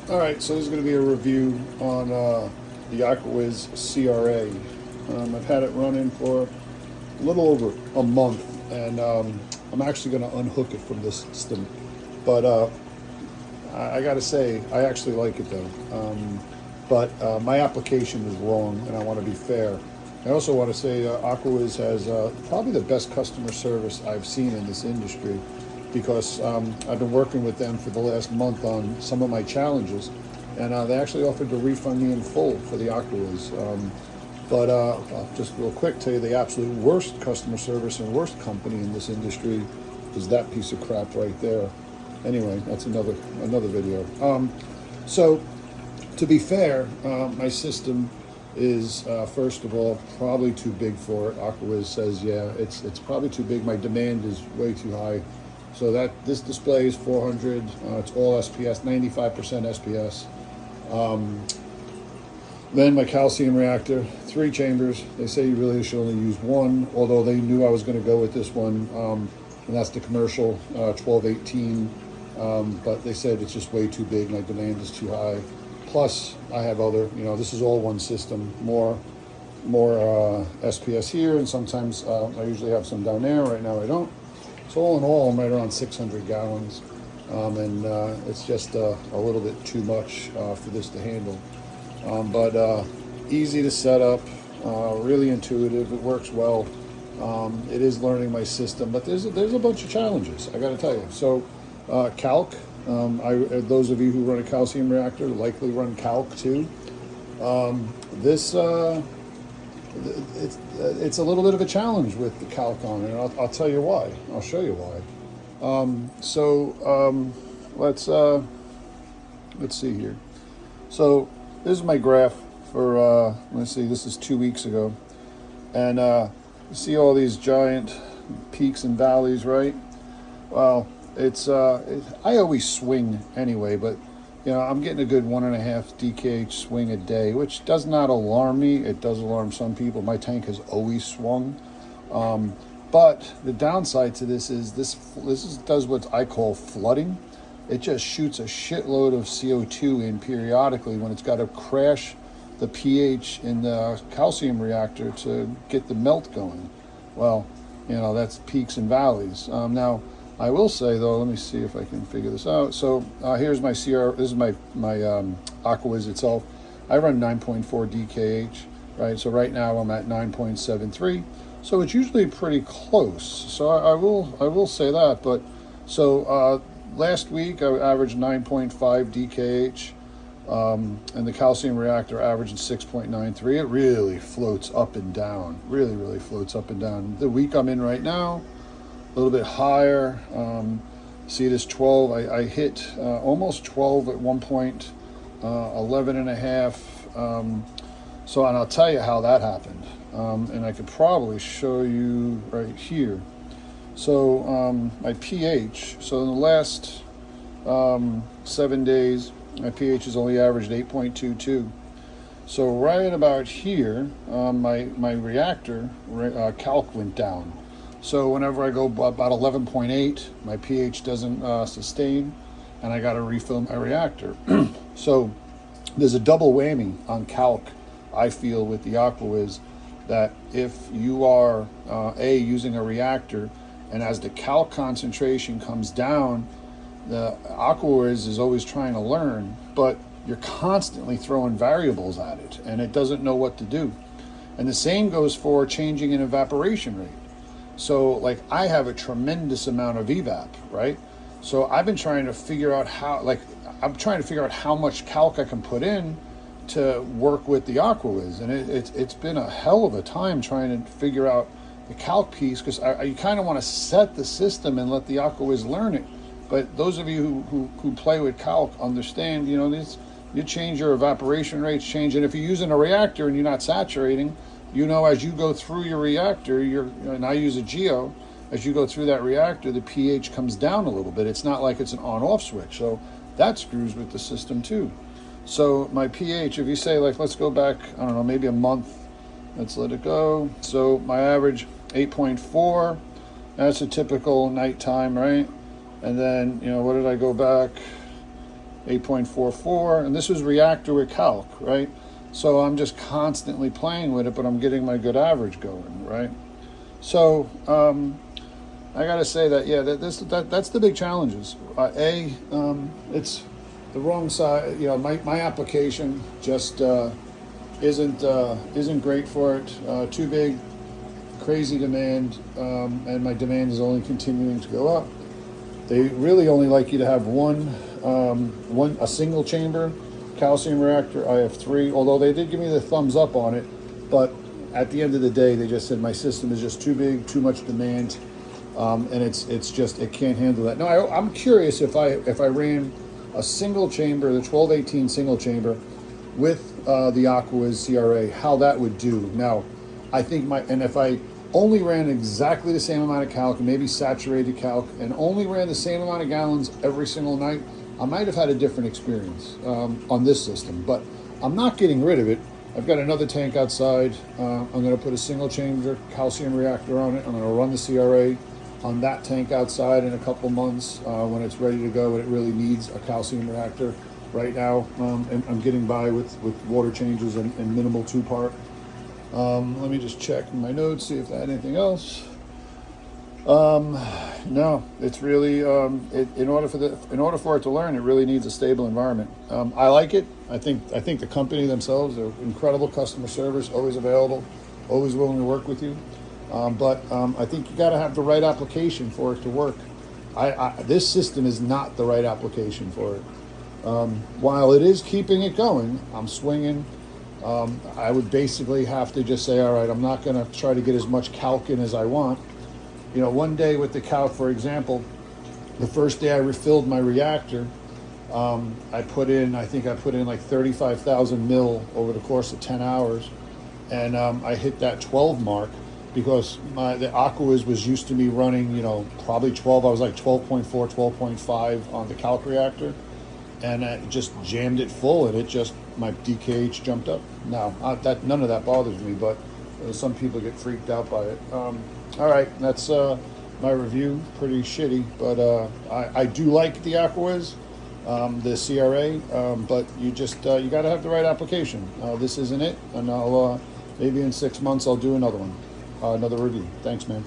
All right, so this is going to be a review on the AquaWiz CRA. I've had it running for a little over a month, and I'm actually going to unhook it from the system. But I got to say, I actually like it though. But my application is wrong, and I want to be fair. I also want to say AquaWiz has probably the best customer service I've seen in this industry, because I've been working with them for the last month on some of my challenges, and they actually offered to refund me in full for the AquaWiz. But I'll just real quick tell you the absolute worst customer service and worst company in this industry is that piece of crap right there. Anyway, that's another video. So to be fair, my system is first of all probably too big for it. AquaWiz says, yeah, it's probably too big. My demand is way too high. So that this display is 400. It's all SPS, 95% SPS. Then my calcium reactor, 3 chambers. They say you really should only use one, although they knew I was going to go with this one, and that's the commercial 1218. But they said it's just way too big. My demand is too high. Plus, I have other, this is all one system. More SPS here, and sometimes I usually have some down there. Right now I don't. So all in all, I'm right around 600 gallons, and it's just a little bit too much for this to handle. But easy to set up, really intuitive. It works well. It is learning my system, but there's a bunch of challenges, I got to tell you. So calc, those of you who run a calcium reactor likely run calc too. It's a little bit of a challenge with the calc on it, and I'll tell you why. I'll show you why. Let's see here. So this is my graph for, let's see, this is 2 weeks ago. And you see all these giant peaks and valleys, right? Well, I always swing anyway, but I'm getting a good 1.5 DKH swing a day, which does not alarm me. It does alarm some people. My tank has always swung. But the downside to this is this does what I call flooding. It just shoots a shitload of CO2 in periodically when it's got to crash the pH in the calcium reactor to get the melt going. Well, that's peaks and valleys. Now, I will say though, let me see if I can figure this out. So here's my CR. This is my AquaWiz itself. I run 9.4 DKH, right? So right now I'm at 9.73. So it's usually pretty close. So I will say that. But so last week I averaged 9.5 DKH, and the calcium reactor averaged 6.93. It really floats up and down. Really floats up and down. The week I'm in right now, a little bit higher. See this 12, I hit almost 12 at one point, 11 and a half. So, and I'll tell you how that happened. And I could probably show you right here. So my pH, so in the last 7 days, my pH has only averaged 8.22. So right about here, my reactor calc went down. So whenever I go about 11.8, my pH doesn't sustain, and I got to refill my reactor. So there's a double whammy on calc, I feel, with the AquaWiz, that if you are using a reactor, and as the calc concentration comes down, the AquaWiz is always trying to learn, but you're constantly throwing variables at it, and it doesn't know what to do. And the same goes for changing an evaporation rate. So like I have a tremendous amount of evap, right? So I've been trying to figure out how much calc I can put in to work with the AquaWiz, and it's been a hell of a time trying to figure out the calc piece, because you kind of want to set the system and let the AquaWiz learn it. But those of you who play with calc understand, you change your evaporation rates, change, and if you're using a reactor and you're not saturating, as you go through your reactor, and I use a Geo, as you go through that reactor, the pH comes down a little bit. It's not like it's an on-off switch. So that screws with the system too. So my pH, if you say, like, let's go back, I don't know, maybe a month, let's let it go. So my average 8.4, that's a typical nighttime, right? And then, what did I go back? 8.44, and this was reactor with calc, right? So I'm just constantly playing with it, but I'm getting my good average going, right? So I gotta say that, yeah, that's the big challenges. It's the wrong side. You know, my application just isn't great for it. Too big, crazy demand, and my demand is only continuing to go up. They really only like you to have a single chamber calcium reactor. I have 3, although they did give me the thumbs up on it, but at the end of the day, they just said my system is just too big, too much demand, and it's just, it can't handle that. Now I'm curious if I ran a single chamber, the 1218 single chamber, with the AquaWiz CRA, how that would do. Now, I think and if I only ran exactly the same amount of calc, maybe saturated calc, and only ran the same amount of gallons every single night, I might have had a different experience on this system. But I'm not getting rid of it. I've got another tank outside. I'm going to put a single chamber calcium reactor on it. I'm going to run the CRA on that tank outside in a couple months when it's ready to go and it really needs a calcium reactor. Right now, I'm getting by with water changes and minimal 2-part. Let me just check my notes, see if I had anything else. No, it's really in order for it to learn, it really needs a stable environment. I like it. I think the company themselves, they're incredible customer service, always available, always willing to work with you. But I think you got to have the right application for it to work. This system is not the right application for it. While it is keeping it going, I'm swinging. I would basically have to just say, all right, I'm not going to try to get as much calc in as I want. You know, one day with the calc, for example, the first day I refilled my reactor, I put in like 35,000 mil over the course of 10 hours. And I hit that 12 mark because the AquaWiz was used to me running, you know, probably 12. I was like 12.4, 12.5 on the calc reactor. And I just jammed it full, and my DKH jumped up. Now, none of that bothers me, but some people get freaked out by it. All right, that's my review. Pretty shitty, but I do like the AquaWiz, the CRA, but you got to have the right application. This isn't it, and I'll maybe in 6 months I'll do another one, another review. Thanks, man.